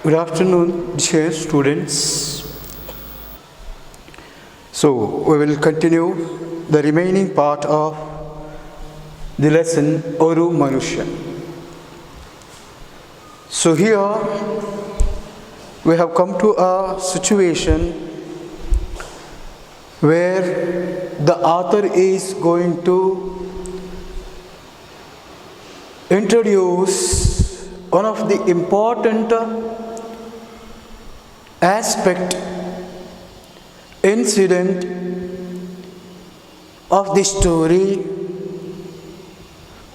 Good afternoon, dear students. So, we will continue the remaining part of the lesson ORU MANUSHYAN. So, here we have come to a situation where the author is going to introduce one of the important aspect, incident of the story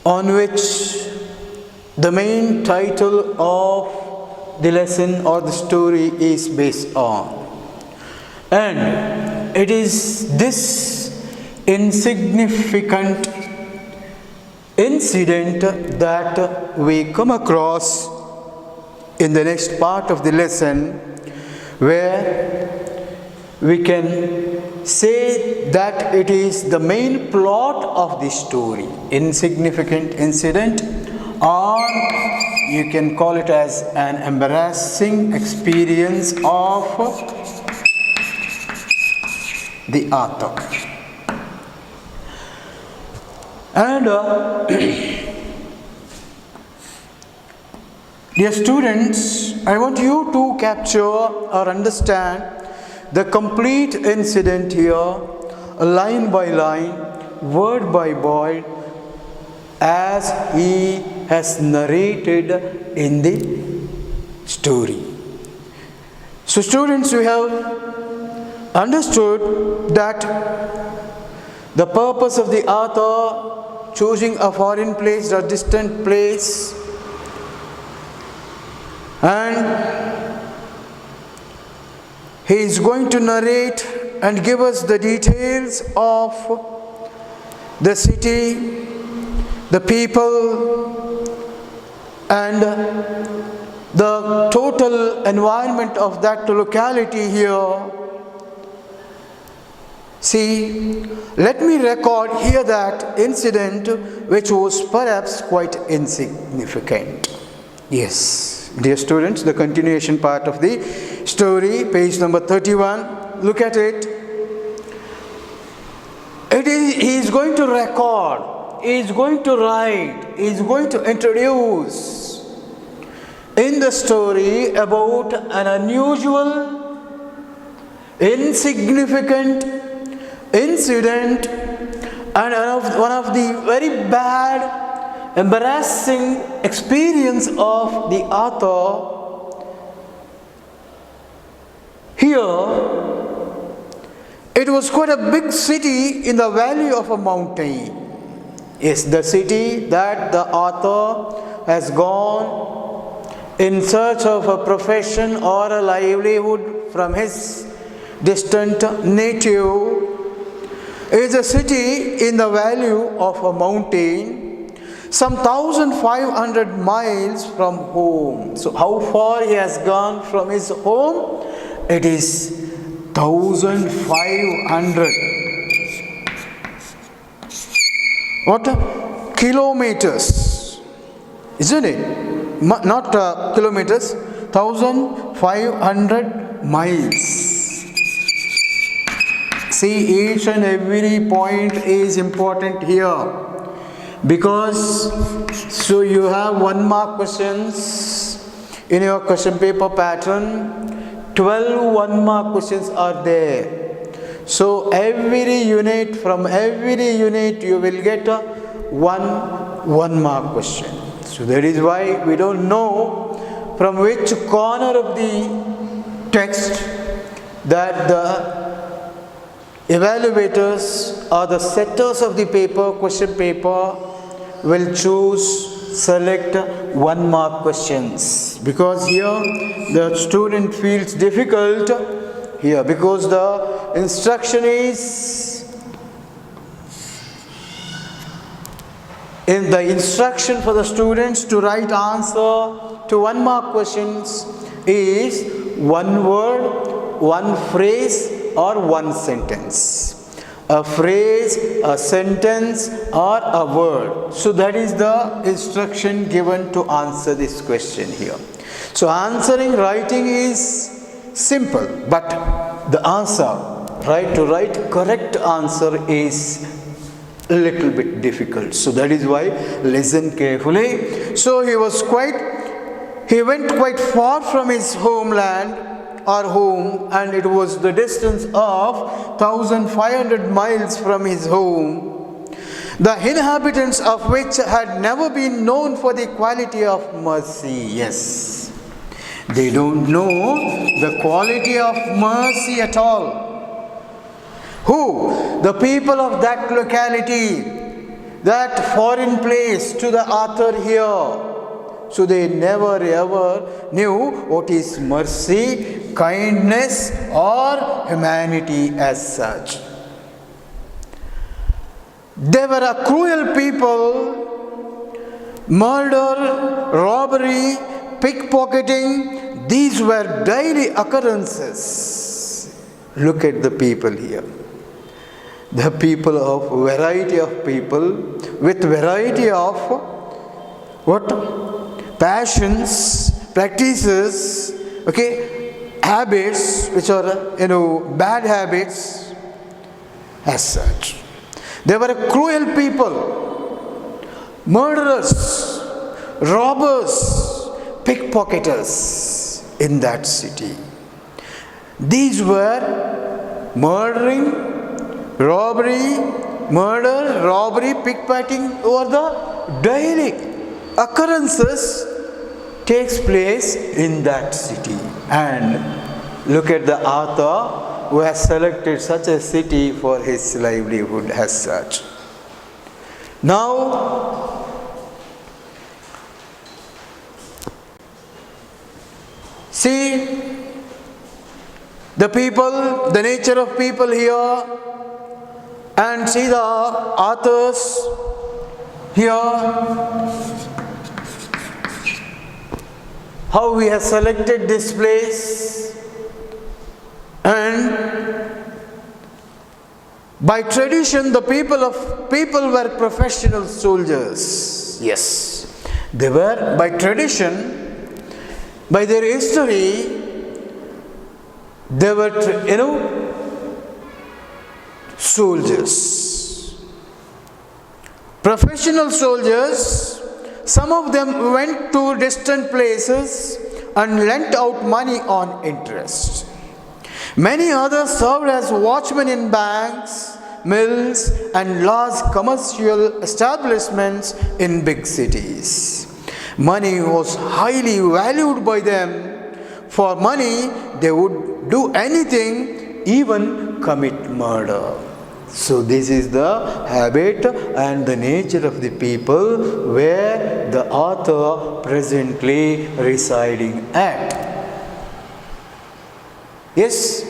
on which the main title of the lesson or the story is based on. And it is this insignificant incident that we come across in the next part of the lesson, where we can say that it is the main plot of the story, insignificant incident, or you can call it as an embarrassing experience of the author. And dear students, I want you to capture or understand the complete incident here, line by line, word by word, as he has narrated in the story. So students, we have understood that the purpose of the author choosing a foreign place or distant place, and he is going to narrate and give us the details of the city, the people, and the total environment of that locality here. See, let me record here that incident which was perhaps quite insignificant. Yes, dear students, the continuation part of the story, page number 31, look at it. He is going to record, he is going to write, he is going to introduce in the story about an unusual, insignificant incident and one of the very bad, embarrassing experience of the author. Here, it was quite a big city in the valley of a mountain. Yes, the city that the author has gone in search of a profession or a livelihood from his distant native is a city in the valley of a mountain, some 1,500 miles from home. So how far he has gone from his home? It is 1,500. What? Kilometers. Isn't it? Not kilometers. 1,500 miles. See, each and every point is important here, because so you have 1 mark questions in your question paper pattern. 12 1 mark questions are there. So every unit, from every unit you will get a 1 mark question. So that is why we don't know from which corner of the text that the evaluators or the setters of the paper, question paper, will select 1 mark questions, because here the student feels difficult here, because the instruction is in the instruction for the students to write answer to 1 mark questions is 1 word, 1 phrase, or 1 sentence. A phrase, a sentence, or a word. So that is the instruction given to answer this question here. So answering writing is simple, but the answer, to write correct answer is a little bit difficult. So that is why listen carefully. So he went quite far from his homeland or home, and it was the distance of 1500 miles from his home, the inhabitants of which had never been known for the quality of mercy. Yes, they don't know the quality of mercy at all. Who? The people of that locality, that foreign place to the author here. So they never ever knew what is mercy, kindness or humanity as such. They were a cruel people. Murder, robbery, pickpocketing, these were daily occurrences. Look at the people here. The people of variety of people with variety of passions, practices, habits which are bad habits as such. They were cruel people, murderers, robbers, pickpocketers in that city. These were murdering, robbery, pickpocketing over the daily occurrences takes place in that city. And look at the author who has selected such a city for his livelihood as such. Now, see the people, the nature of people here, and see the authors here. How we have selected this place, and by tradition the people were professional soldiers. Yes, they were by tradition, by their history, they were soldiers, professional soldiers. Some of them went to distant places and lent out money on interest. Many others served as watchmen in banks, mills, and large commercial establishments in big cities. Money was highly valued by them. For money, they would do anything, even commit murder. So this is the habit and the nature of the people where the author presently residing at. Yes,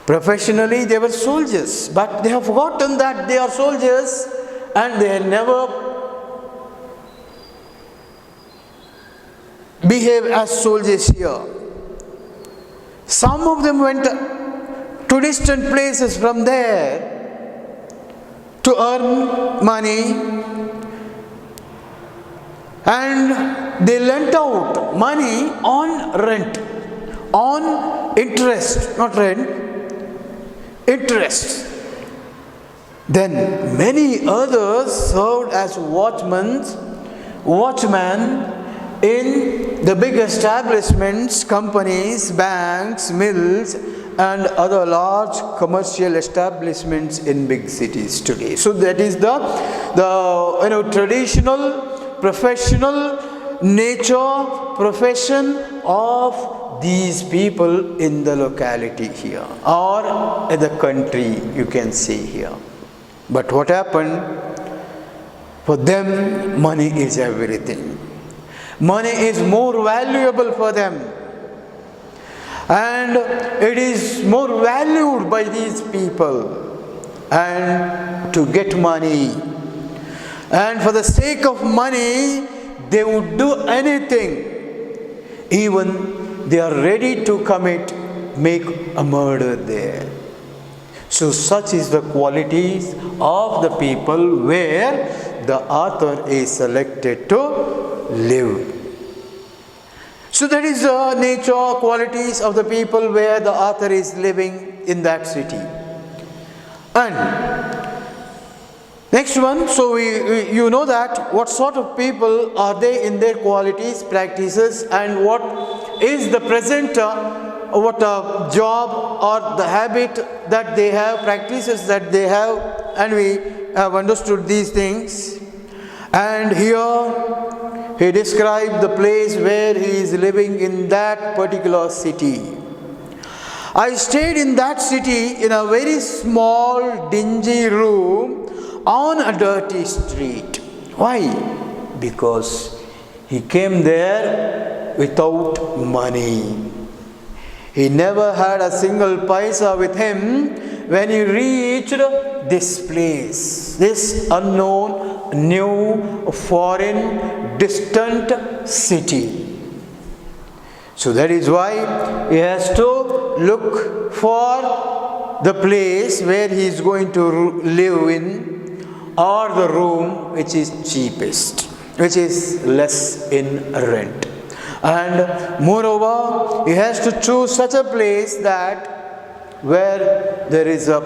professionally they were soldiers, but they have forgotten that they are soldiers and they never behave as soldiers here. Some of them went to distant places from there to earn money, and they lent out money on rent, on interest, not rent, interest. Then many others served as watchmen in the big establishments, companies, banks, mills, and other large commercial establishments in big cities today. So that is the traditional, professional nature, profession of these people in the locality here or in the country, you can see here. But what happened? For them, money is everything. Money is more valuable for them. And it is more valued by these people, and to get money, and for the sake of money they would do anything, even they are ready to make a murder there. So such is the qualities of the people where the author is selected to live. So that is the nature, qualities of the people where the author is living in that city. And next one, so you know that what sort of people are they in their qualities, practices, and what is the present what job or the habit that they have, practices that they have, and we have understood these things. And here he described the place where he is living in that particular city. I stayed in that city in a very small, dingy room on a dirty street. Why? Because he came there without money. He never had a single paisa with him when he reached this place, this unknown, new, foreign, distant city. So that is why he has to look for the place where he is going to live in, or the room which is cheapest, which is less in rent. And moreover, he has to choose such a place that where there is a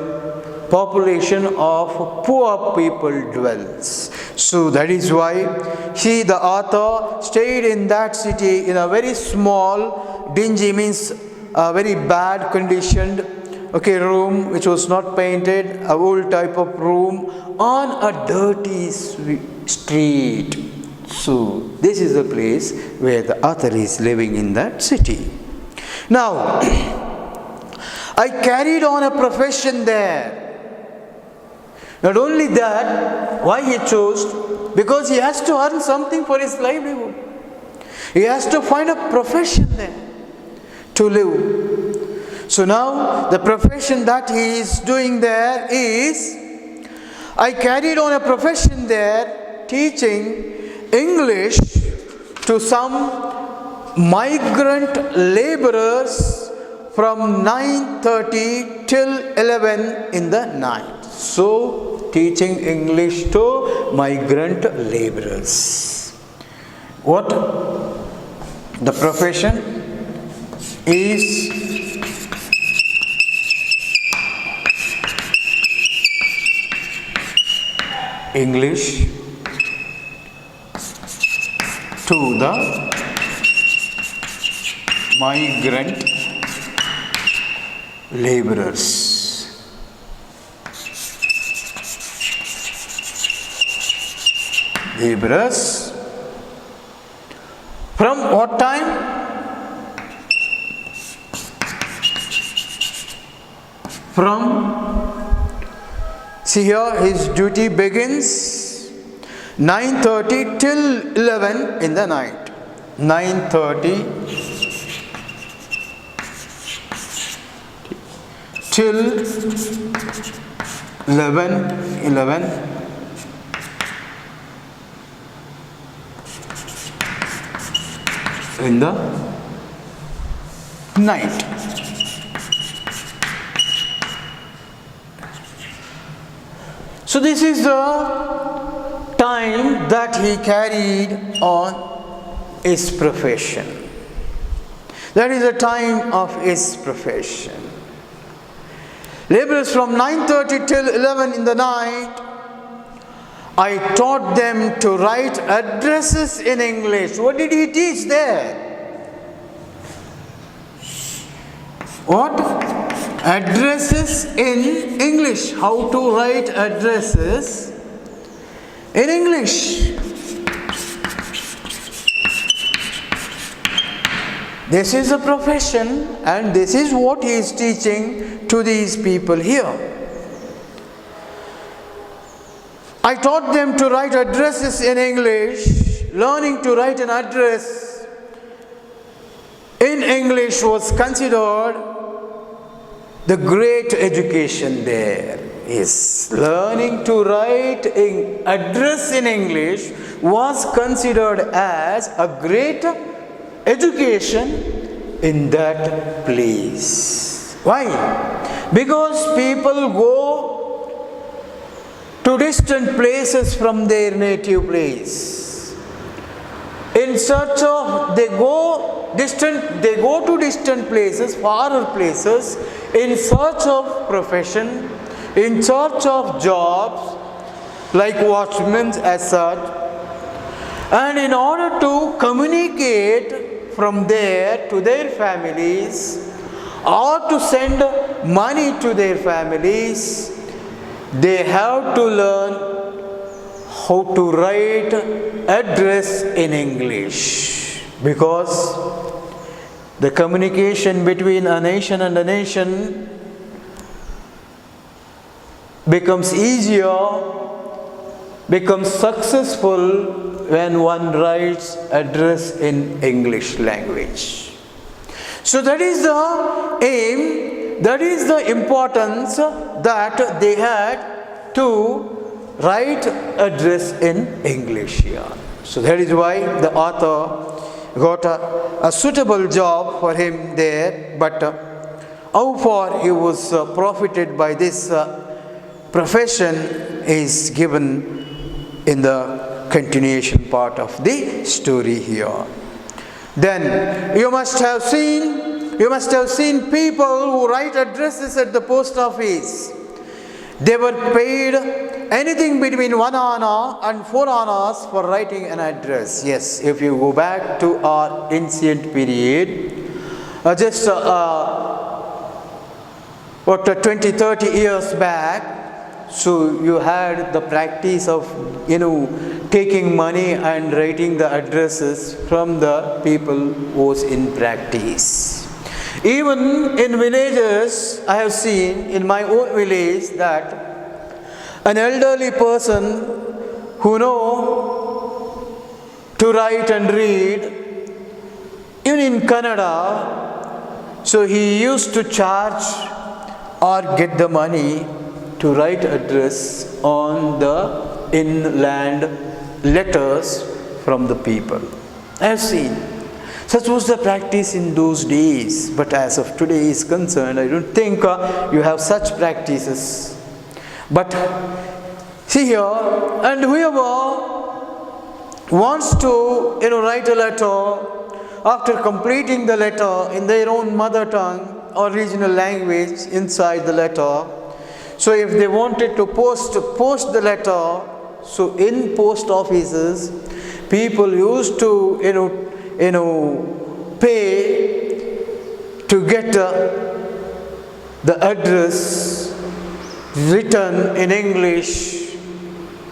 population of poor people dwells. So that is why the author stayed in that city in a very small, dingy means a very bad conditioned room which was not painted, a old type of room on a dirty street. So this is the place where the author is living in that city. Now, I carried on a profession there. Not only that, why he chose? Because he has to earn something for his livelihood. He has to find a profession there to live. So now the profession that he is doing there is, I carried on a profession there teaching English to some migrant laborers from 9:30 till 11 in the night. So, teaching English to migrant laborers. What the profession is? English to the migrant laborers. Laborers from what time? See here, his duty begins 9:30 till 11 in the night. 9:30 till 11 in the night. So this is the time that he carried on his profession. That is the time of his profession. Laborers from 9:30 till 11 in the night, I taught them to write addresses in English. What did he teach there? What? Addresses in English. How to write addresses in English. This is a profession, and this is what he is teaching to these people here. I taught them to write addresses in English. Learning to write an address in English was considered the great education there. Is learning to write an address in English was considered as a great education in that place. Why? Because people go to distant places from their native place. in search of, they go to distant places, farer places, in search of profession, in search of jobs, like watchmen as such, and in order to communicate from there to their families or to send money to their families, they have to learn how to write address in English, because the communication between a nation and a nation becomes easier, becomes successful when one writes address in English language. So that is the aim, that is the importance that they had to write address in English here. So that is why the author got a suitable job for him there, but how far he was profited by this profession is given in the continuation part of the story here. Then you must have seen people who write addresses at the post office. They were paid anything between 1 anna and 4 annas for writing an address. Yes, if you go back to our ancient period, just 20-30 years back, so you had the practice of taking money and writing the addresses from the people who was in practice. Even in villages, I have seen in my own village that an elderly person who know to write and read, even in Kannada, so he used to charge or get the money to write address on the inland letters from the people. I have seen. Such was the practice in those days, but as of today is concerned, I don't think you have such practices. But see here, and whoever wants to write a letter, after completing the letter in their own mother tongue or regional language inside the letter, so if they wanted to post the letter, so in post offices, people used to pay to get the address written in English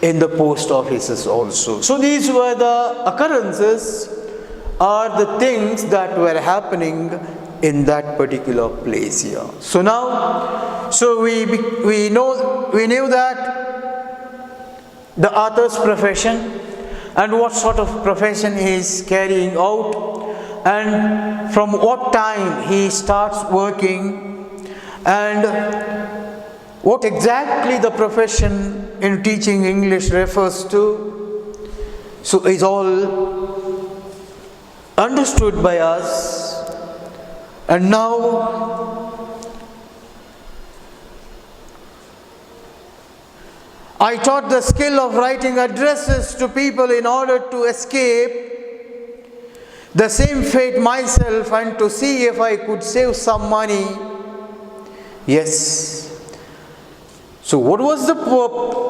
in the post offices also. So these were the occurrences or the things that were happening in that particular place here. So now, so we knew that the author's profession and what sort of profession he is carrying out, and from what time he starts working, and what exactly the profession in teaching English refers to. So is all understood by us. And now I taught the skill of writing addresses to people in order to escape the same fate myself and to see if I could save some money. Yes. So what was the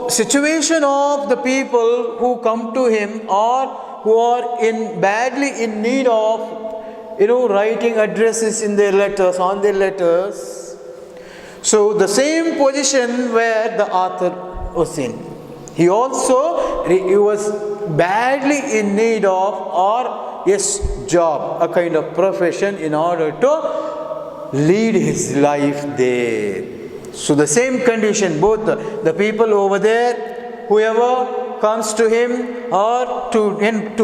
situation of the people who come to him or who are badly in need of writing addresses in their letters, on their letters? So the same position where the author was in. He was badly in need of job, a kind of profession in order to lead his life there. So the same condition, both the people over there, whoever comes to him or to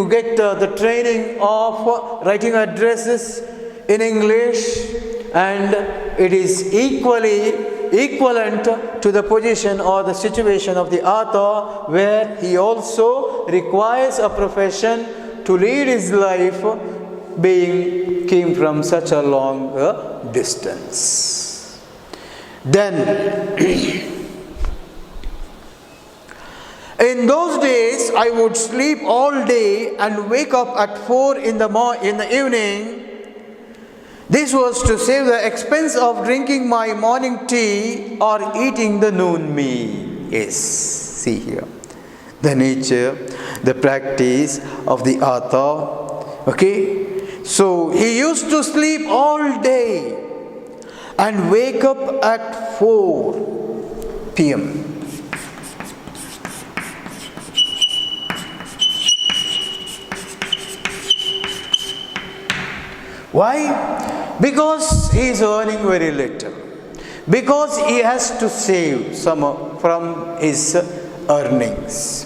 get the training of writing addresses in English, and it is equivalent to the position or the situation of the author, where he also requires a profession to lead his life, came from such a long distance. Then In those days, I would sleep all day and wake up at 4 in the evening. This was to save the expense of drinking my morning tea or eating the noon meal. Yes, see here the nature, the practice of the author. Okay, so he used to sleep all day and wake up at 4 p.m. Why? Because he is earning very little. Because he has to save some from his earnings.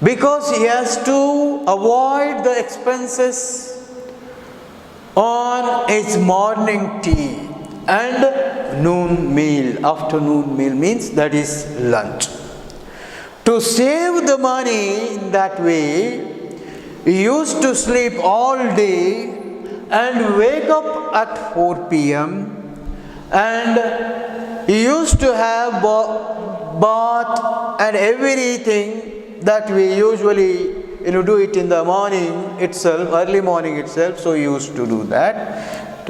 Because he has to avoid the expenses on his morning tea and noon meal. Afternoon meal means that is lunch. To save the money in that way, he used to sleep all day and wake up at 4 p.m. and he used to have bath and everything that we usually do it in the morning itself, early morning itself. So he used to do that.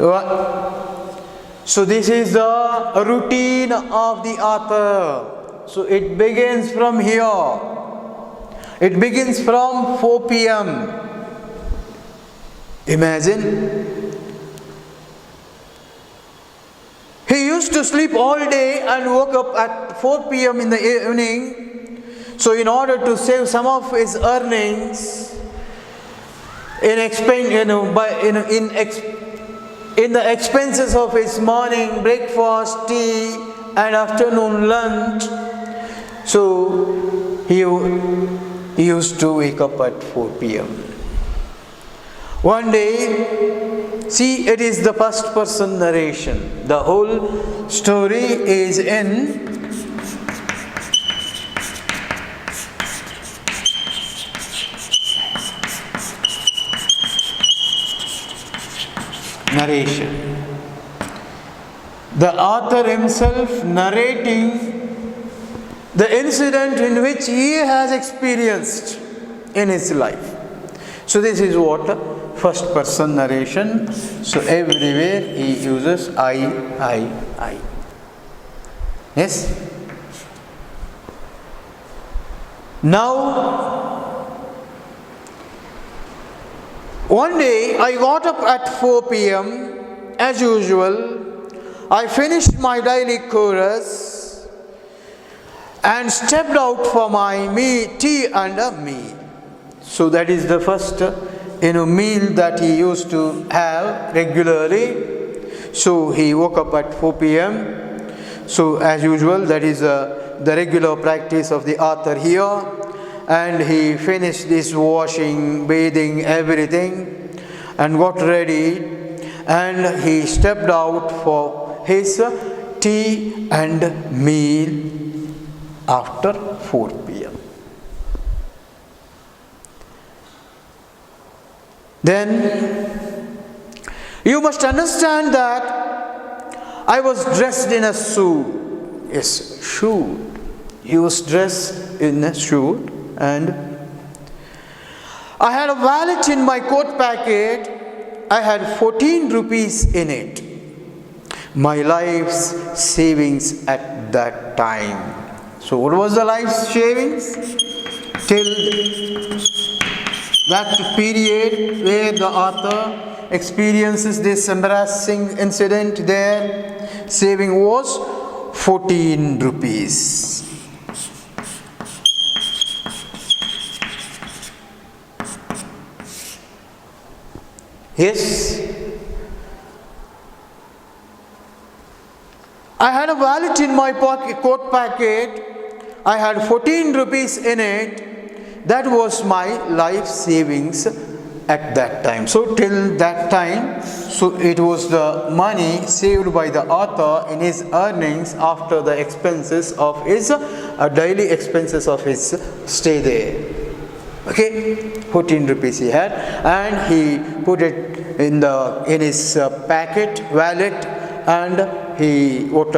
So this is the routine of the author. So it begins from here. It begins from 4 p.m. Imagine, he used to sleep all day and woke up at 4 p.m. in the evening. So in order to save some of his earnings in the expenses of his morning breakfast, tea and afternoon lunch, so he used to wake up at 4 p.m. One day, see, it is the first person narration. The whole story is in narration. The author himself narrating the incident in which he has experienced in his life. So this is what? First person narration. So everywhere he uses I. Yes? Now, one day I got up at 4 p.m. as usual. I finished my daily chorus and stepped out for my tea and a meal. So that is the first meal that he used to have regularly. So he woke up at 4 p.m. So as usual, that is the regular practice of the author here. And he finished his washing, bathing, everything and got ready. And he stepped out for his tea and meal after 4 p.m. Then you must understand that I was dressed in a suit. Yes, suit. He was dressed in a suit and I had a wallet in my coat pocket. I had 14 rupees in it. My life's savings at that time. So what was the life savings? Till that period where the author experiences this embarrassing incident, their saving was 14 rupees. Yes, I had a wallet in my coat pocket. I had 14 rupees in it. That was my life savings at that time. So till that time, so it was the money saved by the author in his earnings after the expenses of his daily expenses of his stay there. Okay, 14 rupees he had, and he put it in his wallet, and he would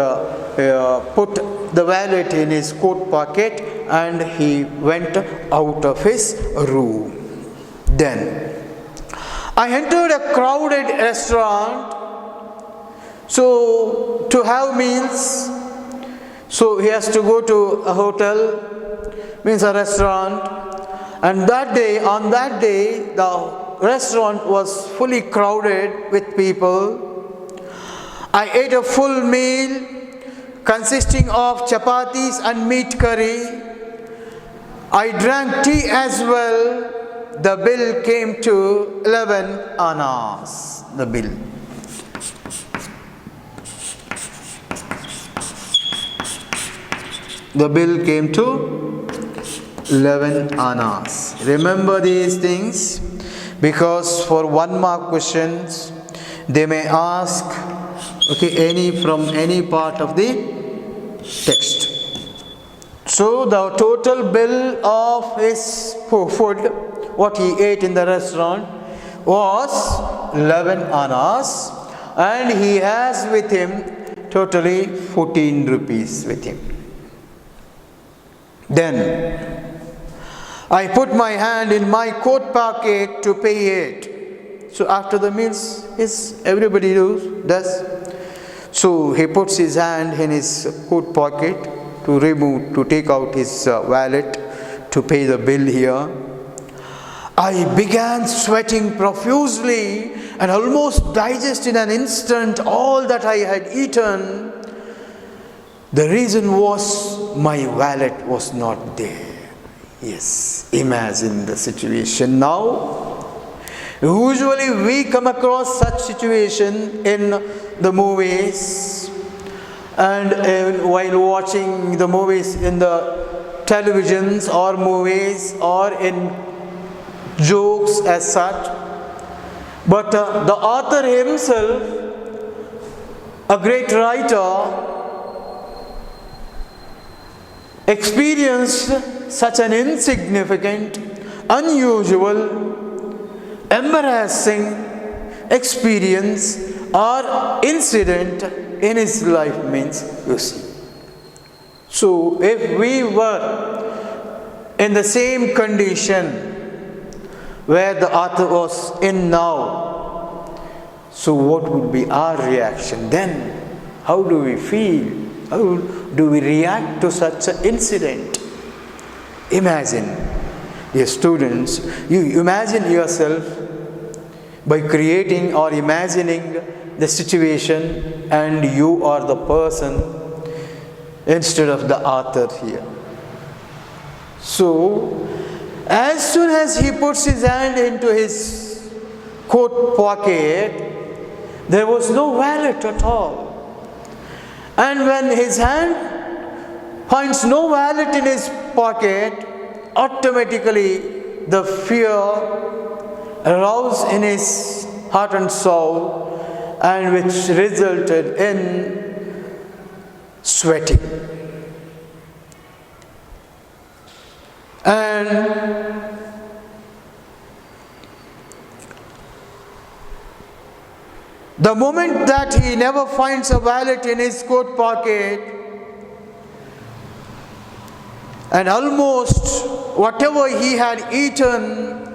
put the wallet in his coat pocket and he went out of his room. Then I entered a crowded restaurant to have meals. So he has to go to a hotel, means a restaurant, and on that day, the restaurant was fully crowded with people. I ate a full meal consisting of chapatis and meat curry. I drank tea as well. The bill came to 11 annas. The bill. The bill came to 11 annas. Remember these things, because for 1 mark questions they may ask from any part of the text. So the total bill of his food, what he ate in the restaurant, was 11 annas, and he has with him totally 14 rupees with him. Then I put my hand in my coat pocket to pay it. So after the meals, everybody does. So he puts his hand in his coat pocket to take out his wallet to pay the bill here. I began sweating profusely and almost digest in an instant all that I had eaten. The reason was my wallet was not there. Yes, imagine the situation now. Usually we come across such situation in the movies and while watching the movies in the televisions or movies or in jokes as such. But the author himself, a great writer, experienced such an insignificant, unusual, embarrassing experience or incident in his life, means, you see. So if we were in the same condition where the author was in now, so what would be our reaction then? How do we feel? How do we react to such an incident? Imagine, dear students, you imagine yourself by creating or imagining the situation, and you are the person instead of the author here. So, as soon as he puts his hand into his coat pocket, there was no wallet at all. And when his hand finds no wallet in his pocket, automatically the fear aroused in his heart and soul, and which resulted in sweating. And the moment that he never finds a wallet in his coat pocket, and almost whatever he had eaten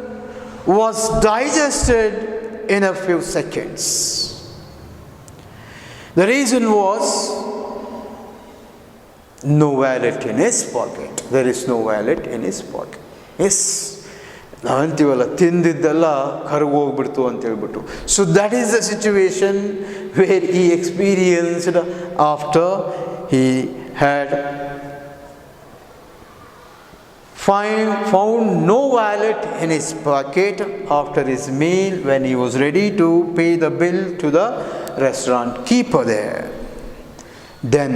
was digested in a few seconds. The reason was no wallet in his pocket. There is no wallet in his pocket. Yes. ನಾವಂತೀವಲ್ಲ ತಿಂದಿದ್ದೆಲ್ಲ ಕರಗೋಗ್ಬಿಡ್ತು ಅಂತ ಹೇಳ್ಬಿಟ್ಟು. So that is the situation where he experienced after he had found no wallet in his pocket after his meal, when he was ready to pay the bill to the restaurant keeper there. Then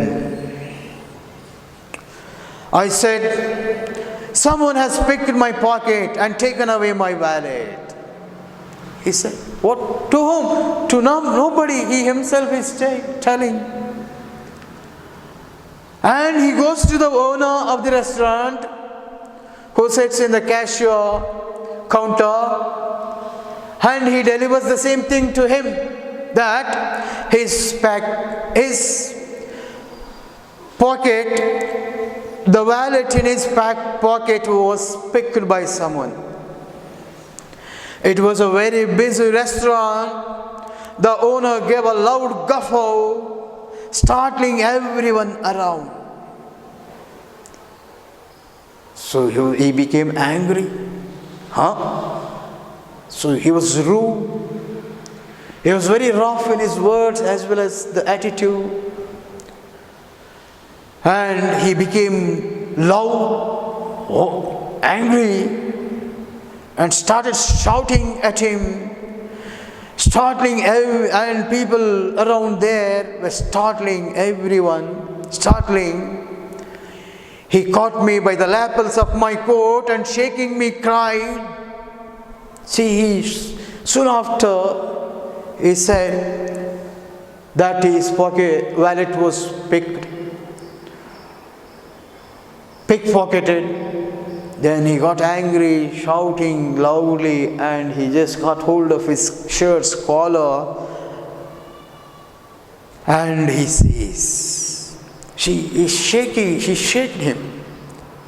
I said, "Someone has picked my pocket and taken away my wallet." He said, "What? To whom?" "To nobody." He himself is telling. And he goes to the owner of the restaurant, who sits in the cashier counter, and he delivers the same thing to him, that his pocket, the wallet in his pocket was picked by someone. It was a very busy restaurant. The owner gave a loud guffaw, startling everyone around. So he became angry. So he was rude. He was very rough in his words as well as the attitude. And he became loud, angry, and started shouting at him, startling and people around there were startling everyone, He caught me by the lapels of my coat and shaking me cried. Soon after he said that his wallet was pickpocketed. Then he got angry, shouting loudly, and he just got hold of his shirt's collar. And he says, she shook him.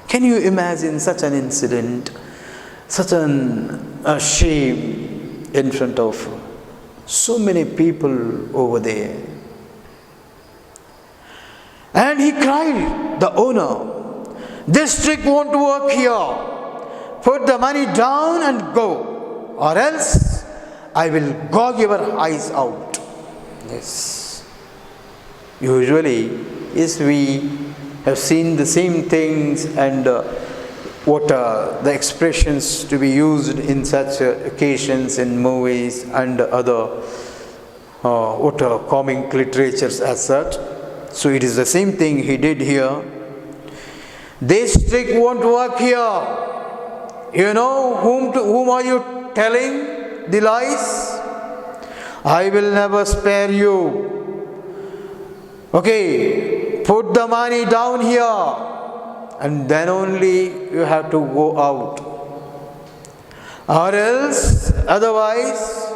Can you imagine such an incident, such a shame in front of so many people over there? And he cried, the owner, "This trick won't work here. Put the money down and go, or else I will gouge your eyes out." Yes. Usually, yes, we have seen the same things and what are the expressions to be used in such occasions in movies and other comic literatures as such. So it is the same thing he did here. This trick won't work here. You know whom are you telling the lies? I will never spare you. Okay, put the money down here, and then only you have to go out. Or else, otherwise,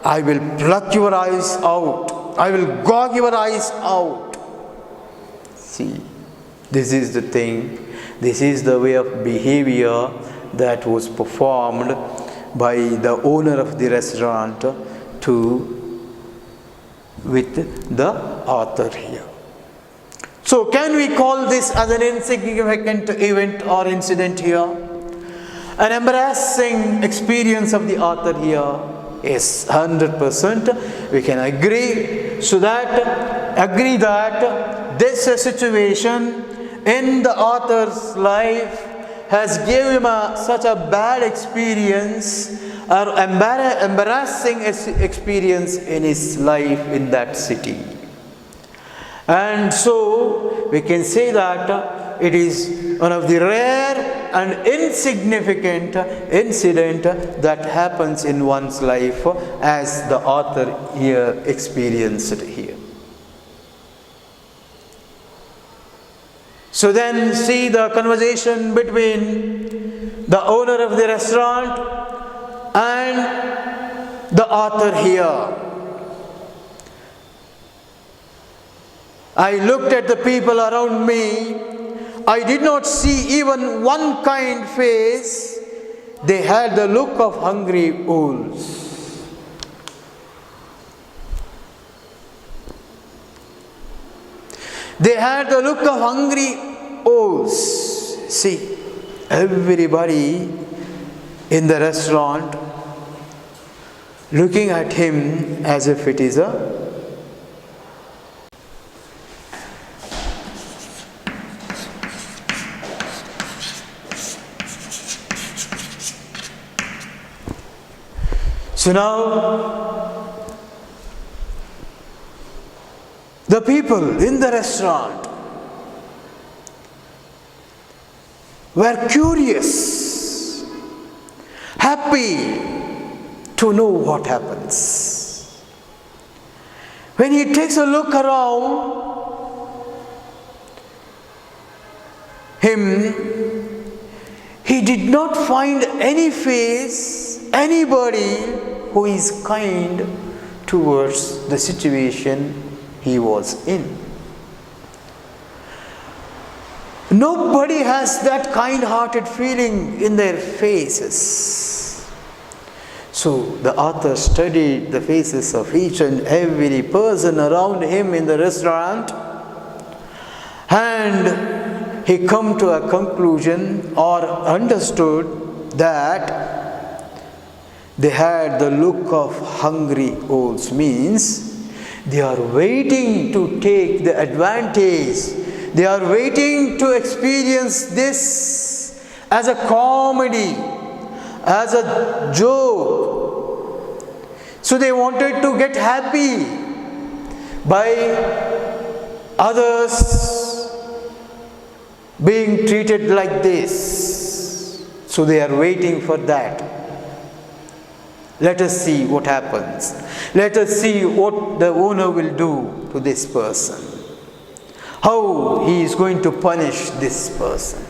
I will pluck your eyes out. I will gouge your eyes out. See, this is the thing. This is the way of behavior that was performed by the owner of the restaurant with the author here. So can we call this as an insignificant event or incident here? An embarrassing experience of the author here? Yes, 100% we can agree. Agree that this situation in the author's life has given him such a bad experience or embarrassing experience in his life in that city. And so we can say that it is one of the rare and insignificant incident that happens in one's life as the author here experienced here. So then see the conversation between the owner of the restaurant and the author here. I looked at the people around me. I did not see even one kind face. They had the look of hungry wolves. They had the look of hungry wolves. See, everybody in the restaurant looking at him as if it is a So now, the people in the restaurant were curious, happy to know what happens. When he takes a look around him, he did not find any face, anybody who is kind towards the situation he was in. Nobody has that kind-hearted feeling in their faces. So the author studied the faces of each and every person around him in the restaurant, and he come to a conclusion or understood that they had the look of hungry owls, means they are waiting to take the advantage. They are waiting to experience this as a comedy, as a joke. So they wanted to get happy by others being treated like this. So they are waiting for that. Let us see what happens. Let us see what the owner will do to this person. How he is going to punish this person.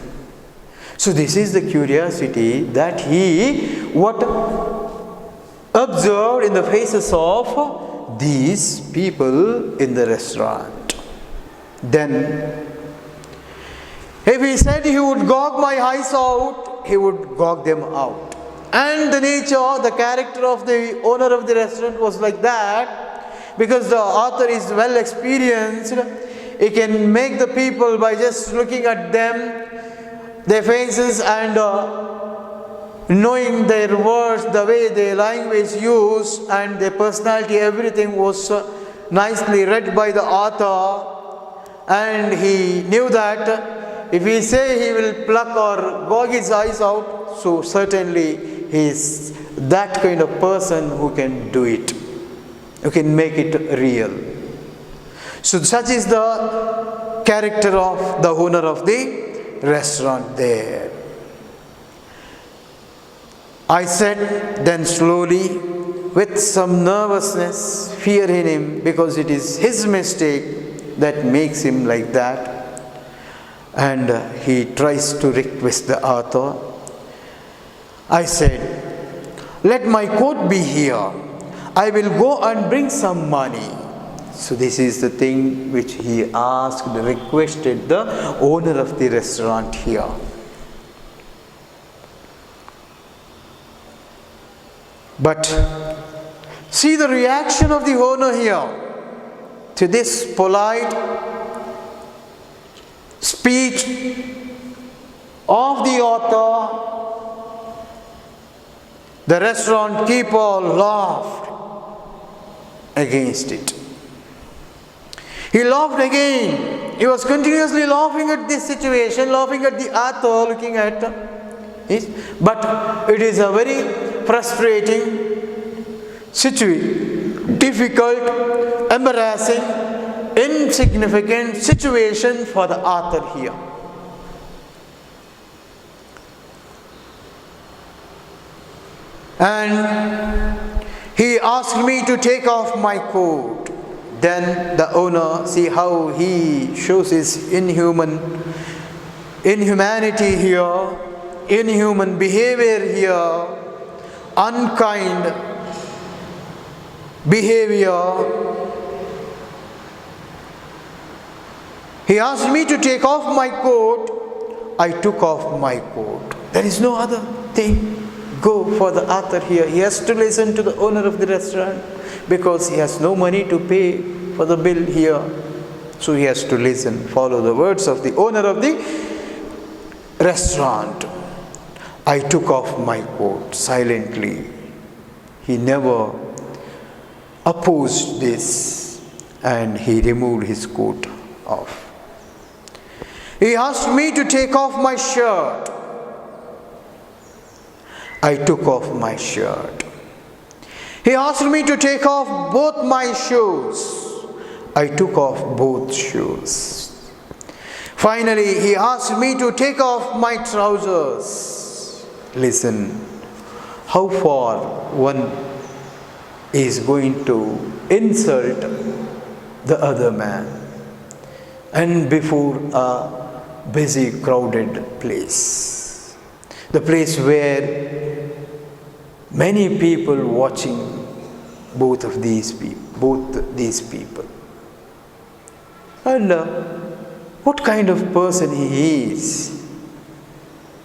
So this is the curiosity that he observed in the faces of these people in the restaurant. Then, if he said he would gog my eyes out, he would gog them out. And the nature, the character of the owner of the restaurant was like that, because the author is well experienced. He can make the people, by just looking at them, their faces, and knowing their words, the way their language used, and their personality, everything was nicely read by the author. And he knew that if he say he will pluck or gog his eyes out, so certainly he is that kind of person who can do it, who can make it real. So such is the character of the owner of the restaurant there. I said then slowly, with some nervousness, fear in him, because it is his mistake that makes him like that. And he tries to request the author. I said, let my coat be here. I will go and bring some money. So this is the thing which he asked, requested the owner of the restaurant here. But see the reaction of the owner here to this polite speech of the author. The restaurant keeper laughed against it. He laughed again. He was continuously laughing at this situation, laughing at the author, looking at it. But it is a very frustrating situation, difficult, embarrassing, insignificant situation for the author here. And he asked me to take off my coat. Then the owner, see how he shows his inhumanity here, inhuman behavior here, unkind behavior. He asked me to take off my coat. I took off my coat. There is no other thing. Go for the author here. He has to listen to the owner of the restaurant, because he has no money to pay for the bill here. So he has to listen, follow the words of the owner of the restaurant. I took off my coat silently. He never opposed this, and he removed his coat off. He asked me to take off my shirt. I took off my shirt. He asked me to take off both my shoes. I took off both shoes. Finally, he asked me to take off my trousers. Listen, how far one is going to insult the other man, and before a busy, crowded place. The place where many people watching both these people. And what kind of person he is?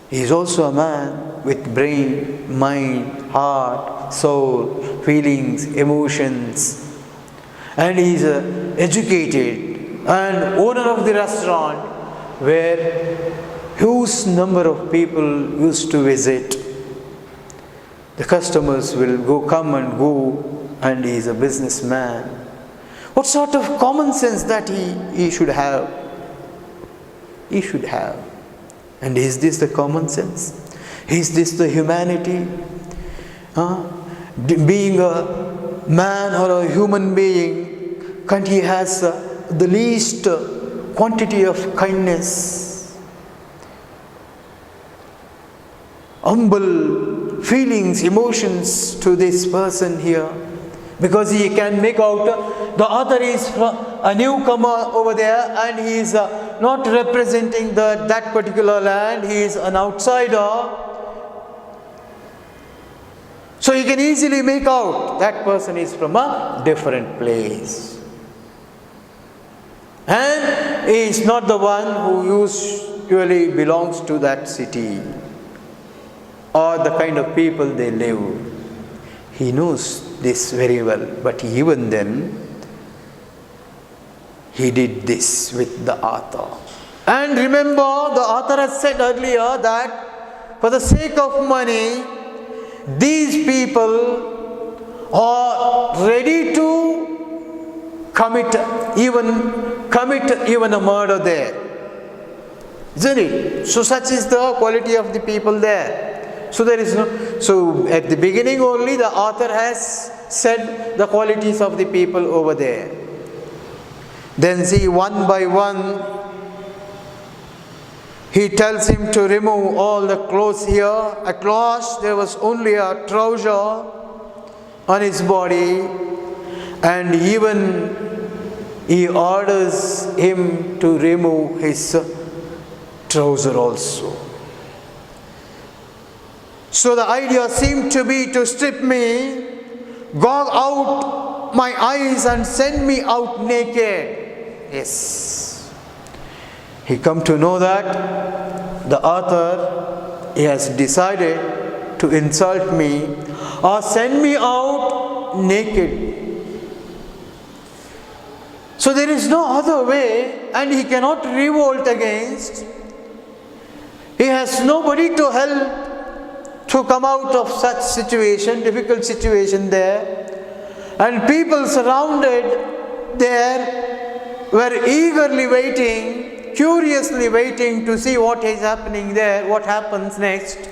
He is also a man with brain, mind, heart, soul, feelings, emotions. And he is educated and owner of the restaurant where huge number of people used to visit. The customers will come and go, and he is a businessman. What sort of common sense that he should have? He should have. And is this the common sense? Is this the humanity? Being a man or a human being, can't he has the least quantity of kindness, humble feelings, emotions to this person here? Because he can make out the other is a newcomer over there, and he is not representing that particular land. He is an outsider. So he can easily make out that person is from a different place. And he is not the one who usually belongs to that city or the kind of people they live. He knows this very well, but even then, he did this with the author. And remember, the author has said earlier that for the sake of money, these people are ready to commit even a murder there. Isn't it? So such is the quality of the people there. So at the beginning only the author has said the qualities of the people over there. Then see, one by one he tells him to remove all the clothes here. At last there was only a trouser on his body, and even he orders him to remove his trouser also. So the idea seemed to be to strip me, gouge out my eyes and send me out naked. Yes. He come to know that the author, he has decided to insult me or send me out naked. So there is no other way, and he cannot revolt against. He has nobody to help to come out of such situation, difficult situation there. And people surrounded there were eagerly waiting, curiously waiting to see what is happening there, what happens next.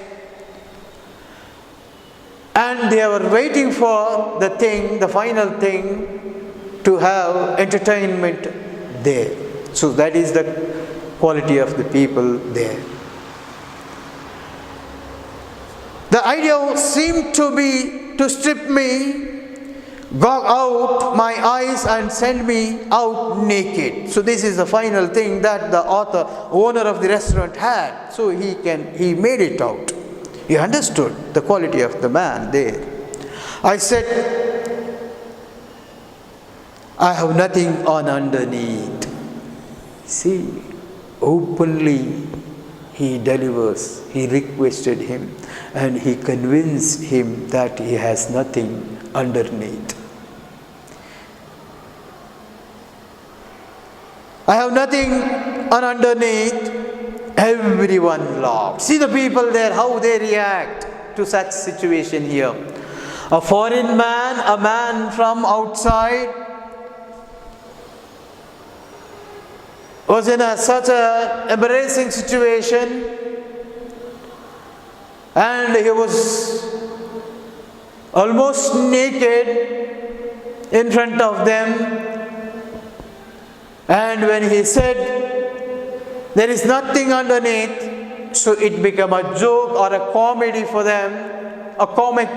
And they were waiting for the final thing, to have entertainment there. So that is the quality of the people there. The idea seemed to be to strip me, gouge out my eyes and send me out naked. So this is the final thing that the owner of the restaurant had. So he made it out. He understood the quality of the man there. I said, I have nothing on underneath. See, openly he delivers, he requested him, and he convinced him that he has nothing underneath. I have nothing on underneath. Everyone laughed. See the people there, how they react to such situation here. A foreign man, a man from outside, was in such an embarrassing situation, and he was almost naked in front of them. And when he said there is nothing underneath, so it became a joke or a comedy for them, a comic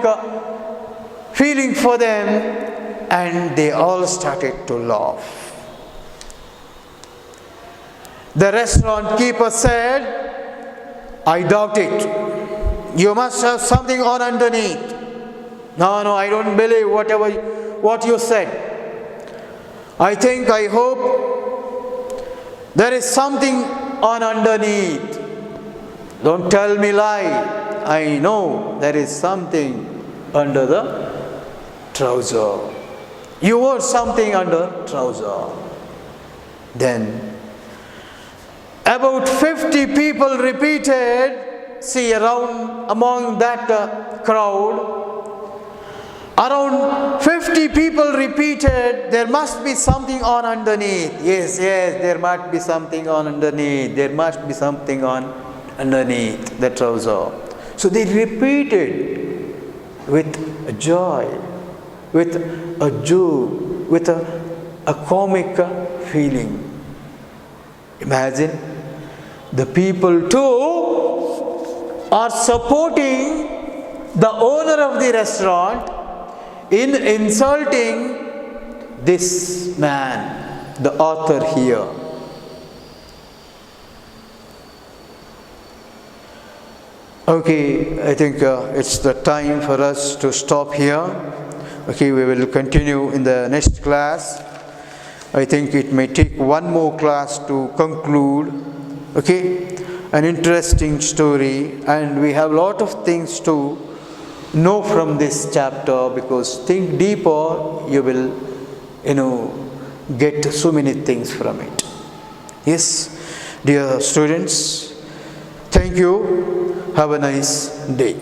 feeling for them, and they all started to laugh. The restaurant keeper said, I doubt it. You must have something on underneath. No, I don't believe whatever what you said. I hope there is something on underneath. Don't tell me lie. I know there is something under the trouser. You wore something under trouser. Then about 50 people repeated, see around among that crowd, around 50 people repeated, there must be something on underneath. Yes, there must be something on underneath. There must be something on underneath the trouser. So they repeated with joy, with a joke, with a comic feeling. Imagine the people too are supporting the owner of the restaurant in insulting this man, the author here. Okay, I think it's the time for us to stop here. Okay, we will continue in the next class. I think it may take one more class to conclude. Okay, an interesting story, and we have a lot of things to know from this chapter, because think deeper, you will get so many things from it. Yes, dear students, thank you. Have a nice day.